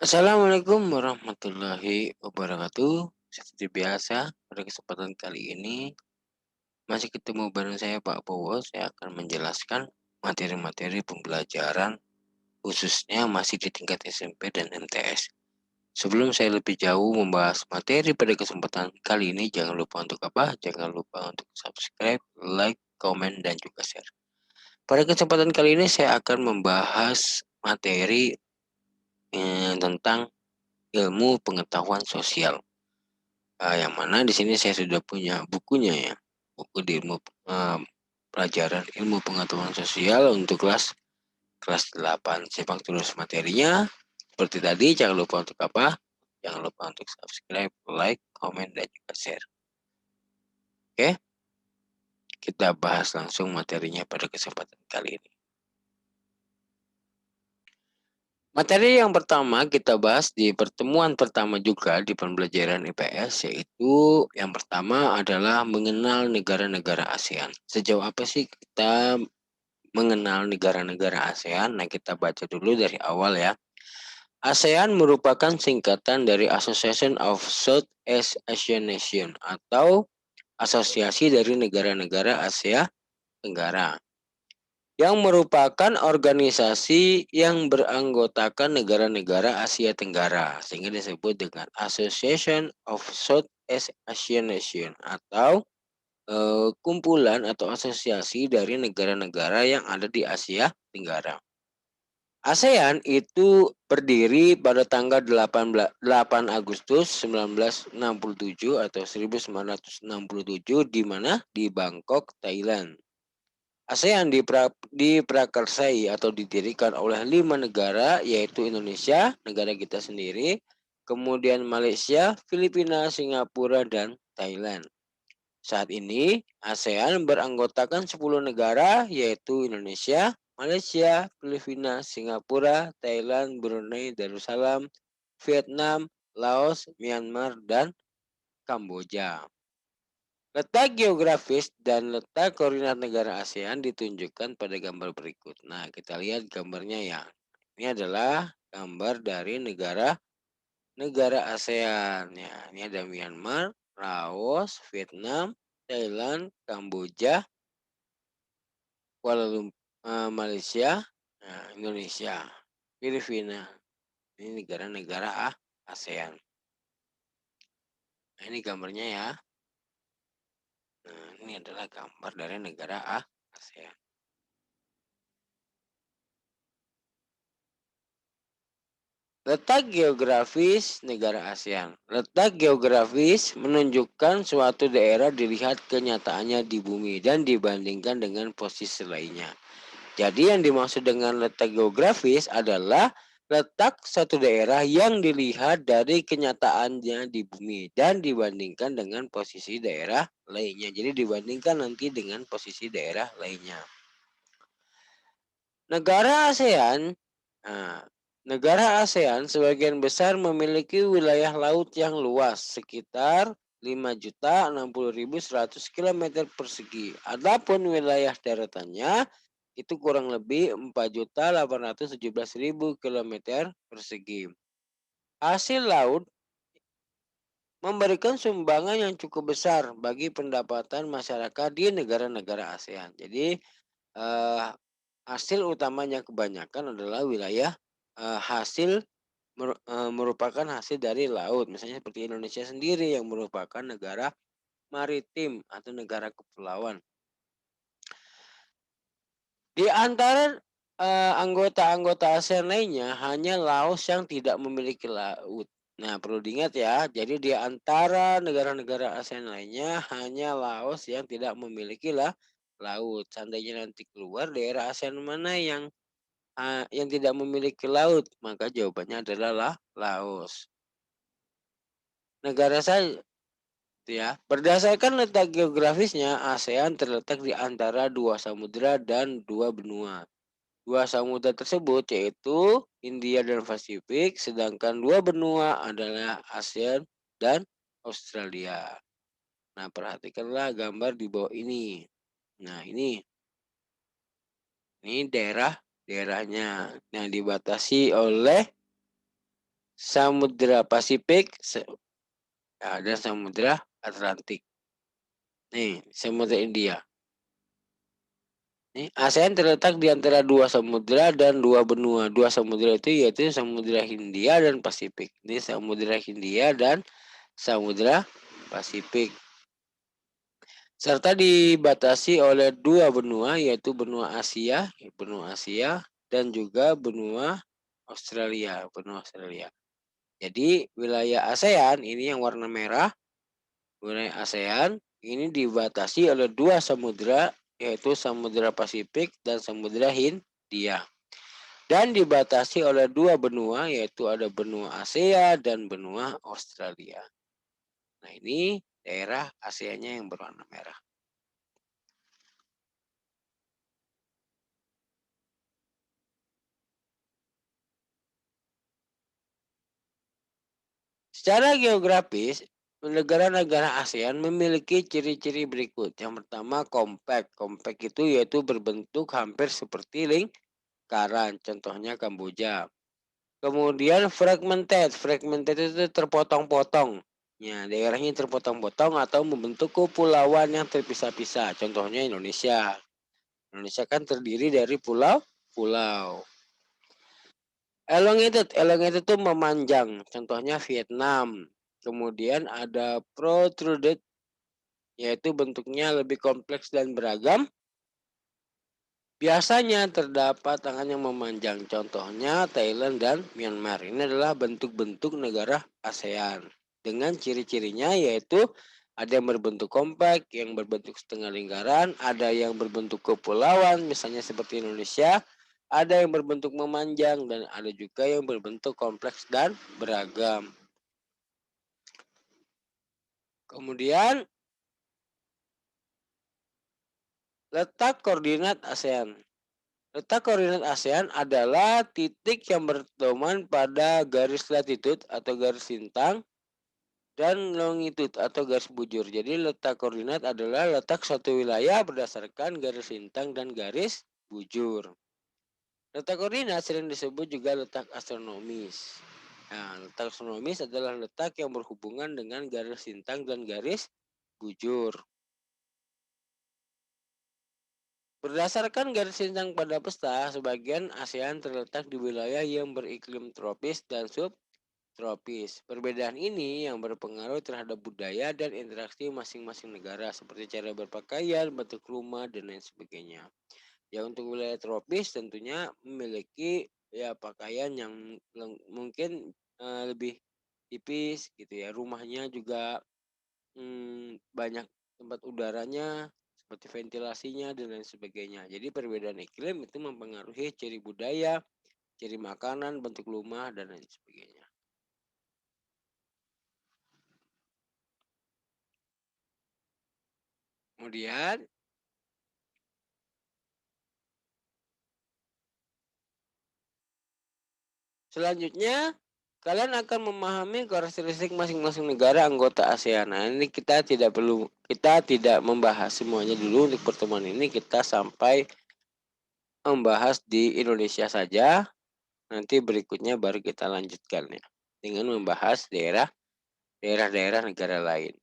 Assalamualaikum warahmatullahi wabarakatuh. Seperti biasa, pada kesempatan kali ini masih ketemu bareng saya Pak Bowo. Saya akan menjelaskan materi-materi pembelajaran khususnya masih di tingkat SMP dan MTS. Sebelum saya lebih jauh membahas materi pada kesempatan kali ini, jangan lupa untuk apa? Jangan lupa untuk subscribe, like, komen, dan juga share. Pada kesempatan kali ini saya akan membahas materi tentang ilmu pengetahuan sosial. Yang mana di sini saya sudah punya bukunya ya, buku di pelajaran ilmu pengetahuan sosial untuk kelas 8. Simak terus materinya. Seperti tadi, jangan lupa untuk apa? Jangan lupa untuk subscribe, like, komen, dan juga share. Oke, kita bahas langsung materinya pada kesempatan kali ini. Materi yang pertama kita bahas di pertemuan pertama juga di pembelajaran IPS, yaitu yang pertama adalah mengenal negara-negara ASEAN. Sejauh apa sih kita mengenal negara-negara ASEAN? Nah, kita baca dulu dari awal ya. ASEAN merupakan singkatan dari Association of Southeast Asian Nations atau asosiasi dari negara-negara Asia Tenggara, yang merupakan organisasi yang beranggotakan negara-negara Asia Tenggara, sehingga disebut dengan Association of Southeast Asian Nations atau kumpulan atau asosiasi dari negara-negara yang ada di Asia Tenggara. ASEAN itu berdiri pada tanggal 8 Agustus 1967 atau 1967 di mana? Di Bangkok, Thailand. ASEAN diprakarsai atau didirikan oleh 5 negara, yaitu Indonesia, negara kita sendiri, kemudian Malaysia, Filipina, Singapura, dan Thailand. Saat ini ASEAN beranggotakan 10 negara, yaitu Indonesia, Malaysia, Filipina, Singapura, Thailand, Brunei Darussalam, Vietnam, Laos, Myanmar, dan Kamboja. Letak geografis dan letak koordinat negara ASEAN ditunjukkan pada gambar berikut. Nah, kita lihat gambarnya ya. Ini adalah gambar dari negara ASEAN. Ya, ini ada Myanmar, Laos, Vietnam, Thailand, Kamboja, Kuala Lumpur, Malaysia, Indonesia, Filipina. Ini negara-negara ASEAN. Nah, ini gambarnya ya. Nah, ini adalah gambar dari negara ASEAN. Letak geografis negara ASEAN. Letak geografis menunjukkan suatu daerah dilihat kenyataannya di bumi dan dibandingkan dengan posisi lainnya. Jadi yang dimaksud dengan letak geografis adalah letak satu daerah yang dilihat dari kenyataannya di bumi dan dibandingkan dengan posisi daerah lainnya. Jadi dibandingkan nanti dengan posisi daerah lainnya. Negara ASEAN, negara ASEAN sebagian besar memiliki wilayah laut yang luas, sekitar 5.060.100 km persegi. Adapun wilayah daratannya itu kurang lebih 4.817.000 km persegi. Hasil laut memberikan sumbangan yang cukup besar bagi pendapatan masyarakat di negara-negara ASEAN. Jadi hasil utamanya kebanyakan adalah wilayah hasil merupakan hasil dari laut. Misalnya seperti Indonesia sendiri yang merupakan negara maritim atau negara kepulauan. Di antara anggota-anggota ASEAN lainnya hanya Laos yang tidak memiliki laut. Nah, perlu diingat ya. Jadi di antara negara-negara ASEAN lainnya hanya Laos yang tidak memiliki laut. Seandainya nanti keluar daerah ASEAN mana yang tidak memiliki laut, maka jawabannya adalah Laos. Negara saya ya, berdasarkan letak geografisnya, ASEAN terletak di antara 2 samudra dan 2 benua. 2 samudra tersebut yaitu India dan Pasifik, sedangkan 2 benua adalah ASEAN dan Australia. Nah, perhatikanlah gambar di bawah ini. Nah, ini daerahnya. Nah, dibatasi oleh Samudra Pasifik, dan Samudra Atlantik. Nih, Samudra India. Nih, ASEAN terletak di antara dua samudra dan dua benua. Dua samudra itu yaitu Samudra Hindia dan Pasifik. Ini Samudra Hindia dan Samudra Pasifik. Serta dibatasi oleh dua benua yaitu benua Asia dan juga benua Australia. Jadi wilayah ASEAN ini yang warna merah, wilayah ASEAN ini dibatasi oleh dua samudra yaitu Samudra Pasifik dan Samudra Hindia. Dan dibatasi oleh dua benua yaitu ada benua Asia dan benua Australia. Nah, ini daerah ASEAN-nya yang berwarna merah. Secara geografis, negara-negara ASEAN memiliki ciri-ciri berikut. Yang pertama, kompak. Kompak itu yaitu berbentuk hampir seperti lingkaran. Contohnya Kamboja. Kemudian fragmented. Fragmented itu terpotong-potong. Ya, daerahnya terpotong-potong atau membentuk kepulauan yang terpisah-pisah. Contohnya Indonesia. Indonesia kan terdiri dari pulau-pulau. Elongated itu memanjang. Contohnya Vietnam. Kemudian ada protruded, yaitu bentuknya lebih kompleks dan beragam. Biasanya terdapat tangan yang memanjang. Contohnya Thailand dan Myanmar. Ini adalah bentuk-bentuk negara ASEAN. Dengan ciri-cirinya yaitu ada yang berbentuk kompak, yang berbentuk setengah lingkaran, ada yang berbentuk kepulauan, misalnya seperti Indonesia, ada yang berbentuk memanjang, dan ada juga yang berbentuk kompleks dan beragam. Kemudian, letak koordinat ASEAN. Letak koordinat ASEAN adalah titik yang berteman pada garis latitude atau garis lintang dan longitude atau garis bujur. Jadi letak koordinat adalah letak suatu wilayah berdasarkan garis lintang dan garis bujur. Letak koordinat sering disebut juga letak astronomis. Nah, letak astronomis adalah letak yang berhubungan dengan garis lintang dan garis bujur. Berdasarkan garis lintang pada peta, sebagian ASEAN terletak di wilayah yang beriklim tropis dan subtropis. Perbedaan ini yang berpengaruh terhadap budaya dan interaksi masing-masing negara, seperti cara berpakaian, bentuk rumah, dan lain sebagainya. Ya, untuk wilayah tropis tentunya memiliki ya pakaian yang mungkin lebih tipis gitu ya. Rumahnya juga banyak tempat udaranya, seperti ventilasinya dan lain sebagainya. Jadi perbedaan iklim itu mempengaruhi ciri budaya, ciri makanan, bentuk rumah dan lain sebagainya. Kemudian selanjutnya kalian akan memahami karakteristik masing-masing negara anggota ASEAN. Nah, ini kita tidak membahas semuanya dulu untuk pertemuan ini, kita sampai membahas di Indonesia saja. Nanti berikutnya baru kita lanjutkan ya dengan membahas daerah-daerah negara lain.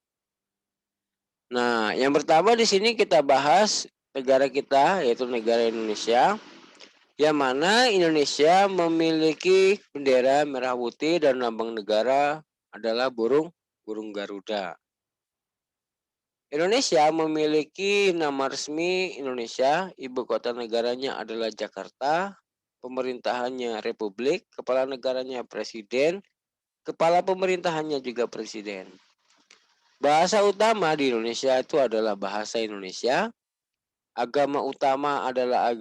Nah, yang pertama di sini kita bahas negara kita yaitu negara Indonesia. Yang mana Indonesia memiliki bendera merah putih dan lambang negara adalah burung Garuda. Indonesia memiliki nama resmi Indonesia, ibu kota negaranya adalah Jakarta, pemerintahannya Republik, kepala negaranya Presiden, kepala pemerintahannya juga Presiden. Bahasa utama di Indonesia itu adalah bahasa Indonesia. Agama utama adalah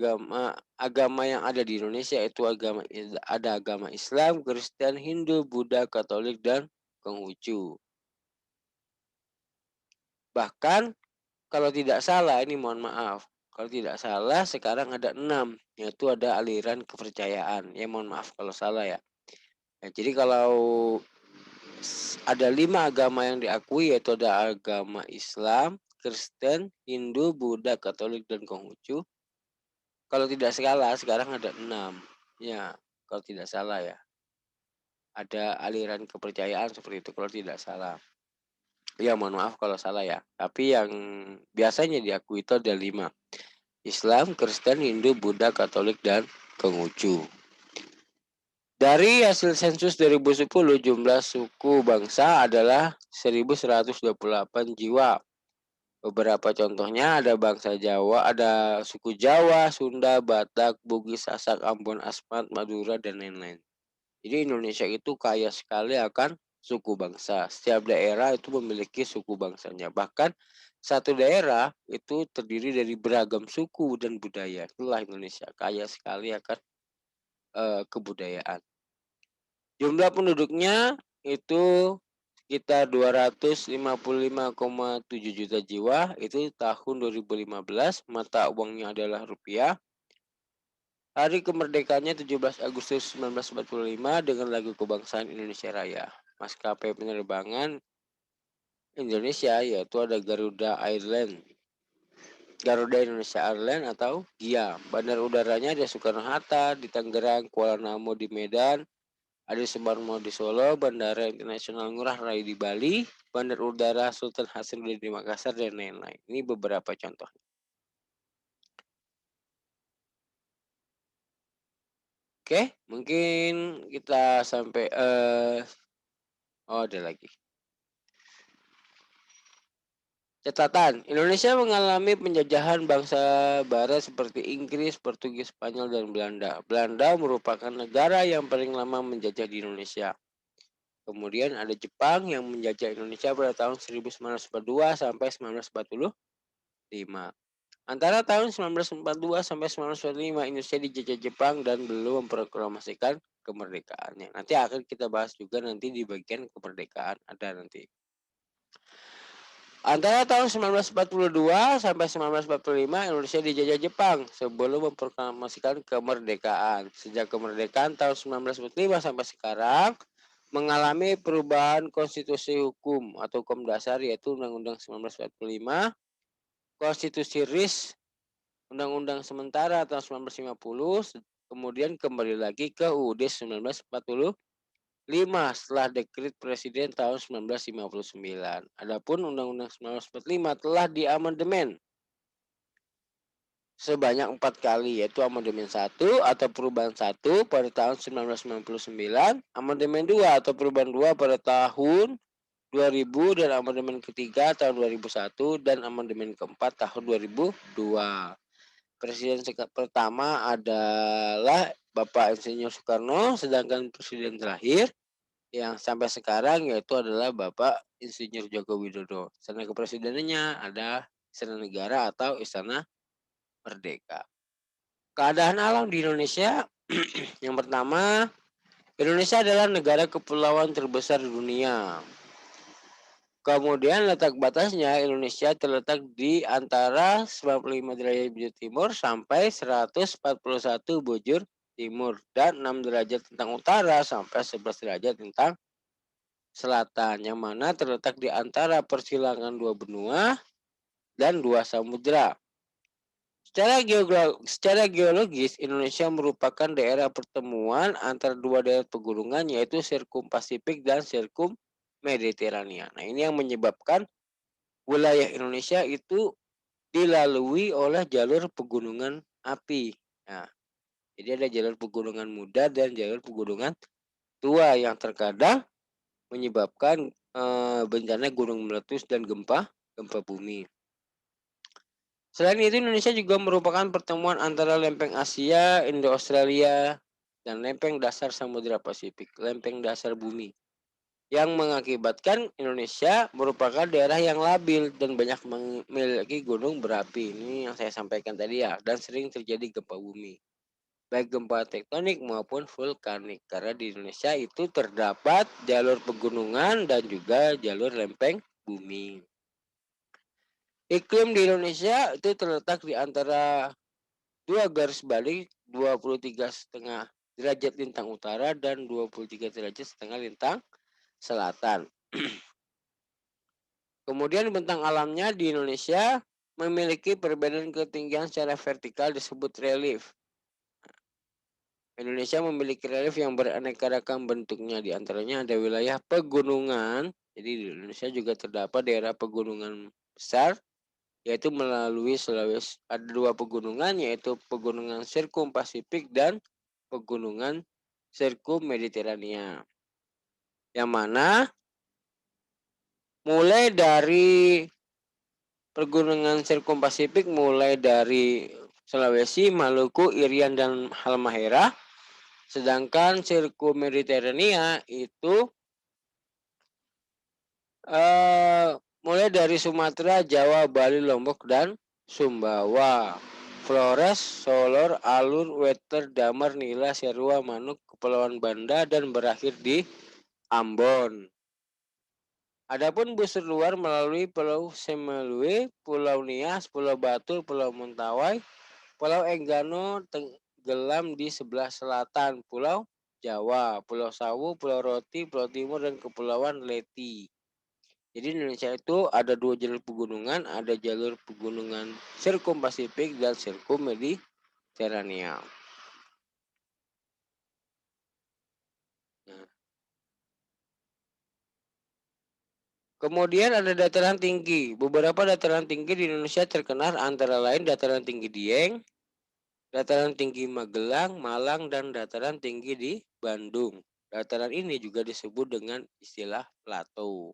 agama yang ada di Indonesia itu ada agama Islam, Kristen, Hindu, Buddha, Katolik, dan Konghucu. Bahkan kalau tidak salah, ini mohon maaf, kalau tidak salah sekarang ada 6, yaitu ada aliran kepercayaan. Ya mohon maaf kalau salah ya. Jadi kalau ada 5 agama yang diakui, yaitu ada agama Islam, Kristen, Hindu, Buddha, Katolik, dan Konghucu. Kalau tidak salah sekarang ada 6. Ya, kalau tidak salah ya. ada aliran kepercayaan seperti itu kalau tidak salah. Ya mohon maaf kalau salah ya. Tapi yang biasanya diakui itu ada 5. Islam, Kristen, Hindu, Buddha, Katolik, dan Konghucu. Dari hasil sensus 2010, jumlah suku bangsa adalah 1.128 jiwa. Beberapa contohnya ada bangsa Jawa, ada suku Jawa, Sunda, Batak, Bugis, Sasak, Ambon, Asmat, Madura, dan lain-lain. Jadi Indonesia itu kaya sekali akan suku bangsa. Setiap daerah itu memiliki suku bangsanya. Bahkan satu daerah itu terdiri dari beragam suku dan budaya. Itulah Indonesia, kaya sekali akan kebudayaan. Jumlah penduduknya itu sekitar 255,7 juta jiwa. Itu tahun 2015. Mata uangnya adalah rupiah. Hari kemerdekaannya 17 Agustus 1945 dengan lagu kebangsaan Indonesia Raya. Maskapai penerbangan Indonesia yaitu ada Garuda Indonesia Airlines atau GIA. Bandar udaranya ada Soekarno-Hatta di Tangerang, Kuala Namu di Medan, Adi Sumarmo di Solo, Bandara Internasional Ngurah Rai di Bali, Bandar Udara Sultan Hasanuddin di Makassar, dan lain-lain. Ini beberapa contoh. Oke, mungkin kita sampai ada lagi. Catatan, Indonesia mengalami penjajahan bangsa barat seperti Inggris, Portugis, Spanyol, dan Belanda. Belanda merupakan negara yang paling lama menjajah di Indonesia. Kemudian ada Jepang yang menjajah Indonesia pada tahun 1942 sampai 1945. Antara tahun 1942 sampai 1945 Indonesia dijajah Jepang dan belum memproklamasikan kemerdekaannya. Nanti akan kita bahas juga nanti di bagian kemerdekaan ada nanti. Antara tahun 1942 sampai 1945 Indonesia dijajah Jepang sebelum memproklamasikan kemerdekaan. Sejak kemerdekaan tahun 1945 sampai sekarang mengalami perubahan konstitusi hukum atau hukum dasar yaitu Undang-Undang 1945, Konstitusi RIS, Undang-Undang Sementara tahun 1950, kemudian kembali lagi ke UUD 1945 setelah dekret Presiden tahun 1959. Adapun Undang-Undang 1945 telah diamandemen sebanyak 4 kali, yaitu amandemen 1 atau perubahan 1 pada tahun 1999, amandemen 2 atau perubahan 2 pada tahun 2000, dan amandemen ketiga tahun 2001, dan amandemen keempat tahun 2002. Presiden pertama adalah Bapak Insinyur Soekarno, sedangkan presiden terakhir yang sampai sekarang yaitu adalah Bapak Insinyur Joko Widodo. Istana kepresidenannya ada Istana Negara atau Istana Merdeka. Keadaan alam di Indonesia yang pertama, Indonesia adalah negara kepulauan terbesar di dunia. Kemudian letak batasnya Indonesia terletak di antara 95 derajat bujur timur sampai 141 bujur timur dan 6 derajat tentang utara sampai 11 derajat tentang selatan, yang mana terletak di antara persilangan dua benua dan dua samudra. Secara geologis, Indonesia merupakan daerah pertemuan antara dua daerah pegunungan yaitu Sirkum Pasifik dan Sirkum Mediterania. Nah, ini yang menyebabkan wilayah Indonesia itu dilalui oleh jalur pegunungan api. Nah, jadi ada jalur pegunungan muda dan jalur pegunungan tua yang terkadang menyebabkan bencana gunung meletus dan gempa bumi. Selain itu, Indonesia juga merupakan pertemuan antara lempeng Asia, Indo-Australia, dan lempeng dasar Samudra Pasifik, lempeng dasar bumi, yang mengakibatkan Indonesia merupakan daerah yang labil dan banyak memiliki gunung berapi. Ini yang saya sampaikan tadi ya, dan sering terjadi gempa bumi, baik gempa tektonik maupun vulkanik, karena di Indonesia itu terdapat jalur pegunungan dan juga jalur lempeng bumi. Iklim di Indonesia itu terletak di antara dua garis balik 23,5 derajat lintang utara dan 23 derajat setengah lintang selatan. Kemudian bentang alamnya di Indonesia memiliki perbedaan ketinggian secara vertikal disebut relief. Indonesia memiliki relief yang beraneka ragam bentuknya, di antaranya ada wilayah pegunungan. Jadi di Indonesia juga terdapat daerah pegunungan besar, yaitu melalui Sulawesi. Ada dua pegunungan, yaitu pegunungan Sirkum Pasifik dan pegunungan Sirkum Mediterania. Yang mana mulai dari pegunungan Sirkum Pasifik, mulai dari Sulawesi, Maluku, Irian, dan Halmahera. Sedangkan Sirkum Mediterania itu mulai dari Sumatera, Jawa, Bali, Lombok, dan Sumbawa. Flores, Solor, Alur, Weter, Damar, Nila, Serua, Manuk, Kepulauan Banda, dan berakhir di Ambon. Adapun busur luar melalui Pulau Semelue, Pulau Nias, Pulau Batu, Pulau Mentawai, Pulau Enggano tenggelam di sebelah selatan Pulau Jawa, Pulau Sawu, Pulau Roti, Pulau Timur, dan Kepulauan Leti. Jadi Indonesia itu ada dua jalur pegunungan, ada jalur pegunungan Sirkum Pasifik dan Sirkum Mediterania. Nah, kemudian ada dataran tinggi. Beberapa dataran tinggi di Indonesia terkenal antara lain dataran tinggi Dieng, dataran tinggi Magelang, Malang, dan dataran tinggi di Bandung. Dataran ini juga disebut dengan istilah plateau.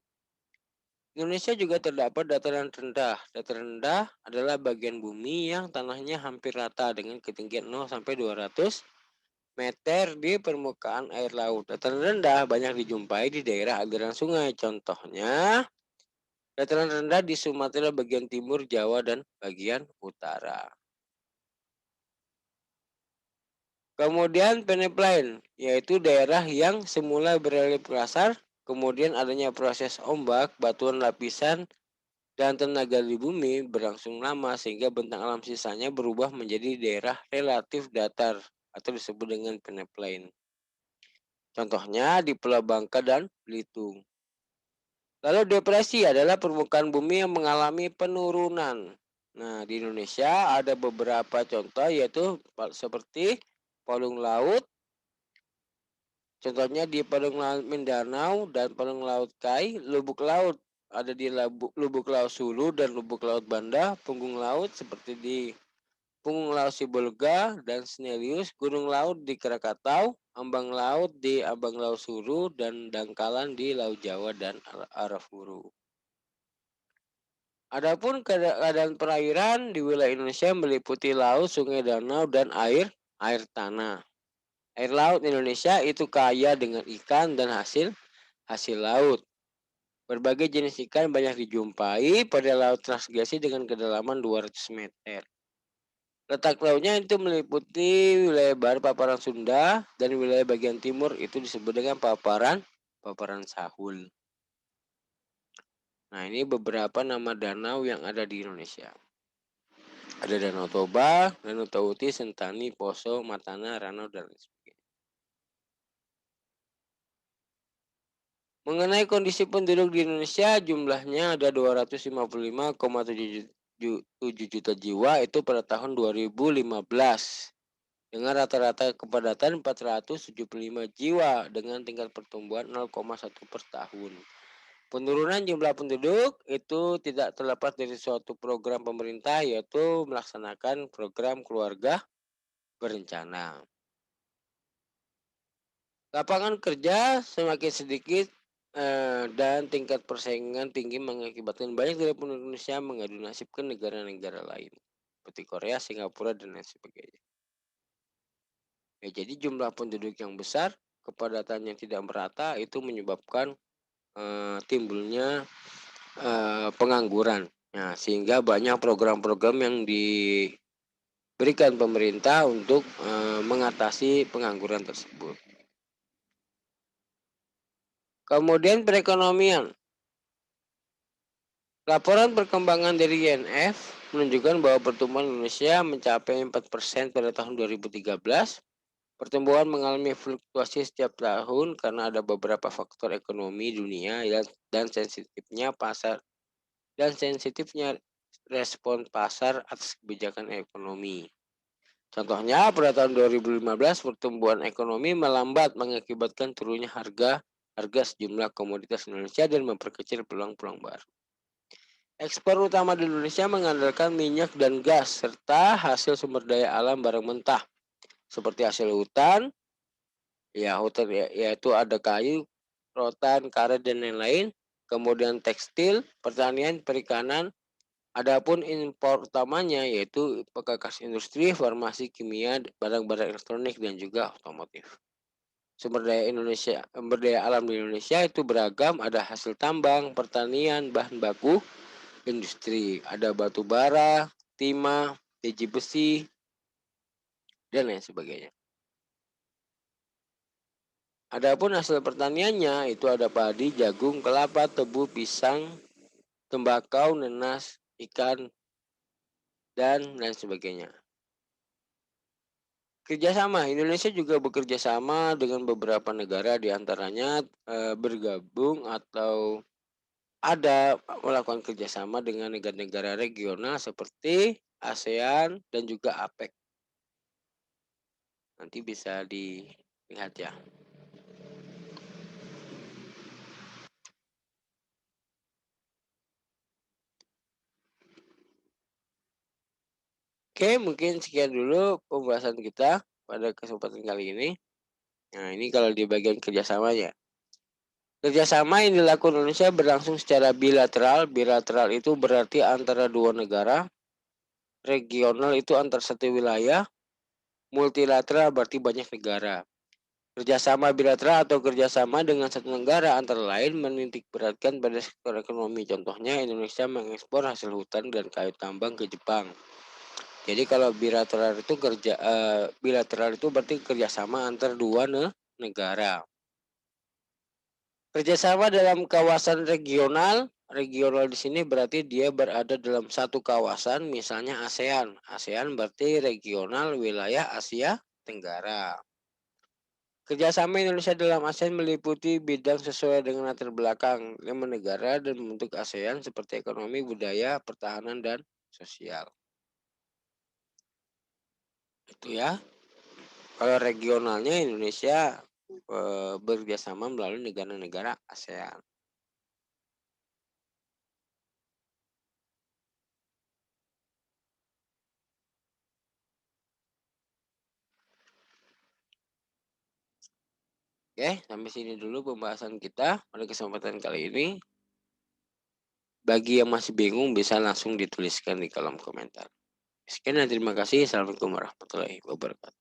Indonesia juga terdapat dataran rendah. Dataran rendah adalah bagian bumi yang tanahnya hampir rata dengan ketinggian 0 sampai 200 meter di permukaan air laut. Dataran rendah banyak dijumpai di daerah aliran sungai. Contohnya, dataran rendah di Sumatera bagian timur, Jawa, dan bagian utara. Kemudian peneplain, yaitu daerah yang semula berrelief kasar, kemudian adanya proses ombak, batuan lapisan, dan tenaga di bumi berlangsung lama sehingga bentang alam sisanya berubah menjadi daerah relatif datar atau disebut dengan peneplain. Contohnya di Pulau Bangka dan Belitung. Lalu depresi adalah permukaan bumi yang mengalami penurunan. Nah, di Indonesia ada beberapa contoh yaitu seperti palung laut. Contohnya di Palung Laut Mindanao dan Palung Laut Kai, Lubuk Laut ada di Lubuk Laut Sulu dan Lubuk Laut Banda, Punggung Laut seperti di Punggung Laut Sibolga dan Snelius, Gunung Laut di Krakatau, Ambang Laut di Ambang Laut Sulu, dan dangkalan di Laut Jawa dan Arafuru. Adapun keadaan perairan di wilayah Indonesia meliputi laut, sungai, danau, dan air tanah. Air laut Indonesia itu kaya dengan ikan dan hasil laut. Berbagai jenis ikan banyak dijumpai pada laut transgresi dengan kedalaman 200 meter. Letak lautnya itu meliputi wilayah barat paparan Sunda dan wilayah bagian timur itu disebut dengan paparan Sahul. Nah, ini beberapa nama danau yang ada di Indonesia. Ada Danau Toba, Danau Tauti, Sentani, Poso, Matana, Ranau, dan lain sebagainya. Mengenai kondisi penduduk di Indonesia, jumlahnya ada 255,7 juta jiwa itu pada tahun 2015. Dengan rata-rata kepadatan 475 jiwa dengan tingkat pertumbuhan 0,1 per tahun. Penurunan jumlah penduduk itu tidak terlepas dari suatu program pemerintah yaitu melaksanakan program keluarga berencana. Lapangan kerja semakin sedikit dan tingkat persaingan tinggi mengakibatkan banyak dari penduduk Indonesia mengadu nasib ke negara-negara lain seperti Korea, Singapura, dan lain sebagainya. Ya, jadi jumlah penduduk yang besar, kepadatan yang tidak merata itu menyebabkan timbulnya pengangguran. Nah, sehingga banyak program-program yang diberikan pemerintah untuk mengatasi pengangguran tersebut. Kemudian perekonomian. Laporan perkembangan dari IMF menunjukkan bahwa pertumbuhan Indonesia mencapai 4% pada tahun 2013. Pertumbuhan mengalami fluktuasi setiap tahun karena ada beberapa faktor ekonomi dunia dan sensitifnya respon pasar atas kebijakan ekonomi. Contohnya, pada tahun 2015 pertumbuhan ekonomi melambat mengakibatkan turunnya harga sejumlah komoditas Indonesia dan memperkecil peluang-peluang baru. Ekspor utama di Indonesia mengandalkan minyak dan gas serta hasil sumber daya alam barang mentah seperti hasil hutan, yaitu ada kayu, rotan, karet dan lain-lain, kemudian tekstil, pertanian, perikanan. Adapun impor utamanya yaitu perkakas industri, farmasi, kimia, barang-barang elektronik dan juga otomotif. Sumber daya alam di Indonesia itu beragam, ada hasil tambang, pertanian, bahan baku, industri, ada batu bara, timah, biji besi, dan lain sebagainya. Adapun hasil pertaniannya itu ada padi, jagung, kelapa, tebu, pisang, tembakau, nenas, ikan, dan lain sebagainya. Kerjasama, Indonesia juga bekerja sama dengan beberapa negara diantaranya bergabung atau ada melakukan kerjasama dengan negara-negara regional seperti ASEAN dan juga APEC. Nanti bisa dilihat ya. Oke, mungkin sekian dulu pembahasan kita pada kesempatan kali ini. Nah, ini kalau di bagian kerjasamanya. Kerjasama yang dilakukan Indonesia berlangsung secara bilateral. Bilateral itu berarti antara dua negara. Regional itu antar satu wilayah. Multilateral berarti banyak negara. Kerjasama bilateral atau kerjasama dengan satu negara antara lain menitik beratkan pada sektor ekonomi. Contohnya Indonesia mengekspor hasil hutan dan kayu tambang ke Jepang. Jadi kalau bilateral itu berarti kerjasama antar dua negara. Kerjasama dalam kawasan regional, regional di sini berarti dia berada dalam satu kawasan, misalnya ASEAN. ASEAN berarti regional wilayah Asia Tenggara. Kerjasama Indonesia dalam ASEAN meliputi bidang sesuai dengan latar belakang 5 negara dan membentuk ASEAN seperti ekonomi, budaya, pertahanan, dan sosial. Itu ya. Kalau regionalnya Indonesia bekerjasama melalui negara-negara ASEAN. Oke, sampai sini dulu pembahasan kita pada kesempatan kali ini. Bagi yang masih bingung bisa langsung dituliskan di kolom komentar. Sekian dan terima kasih. Assalamualaikum warahmatullahi wabarakatuh.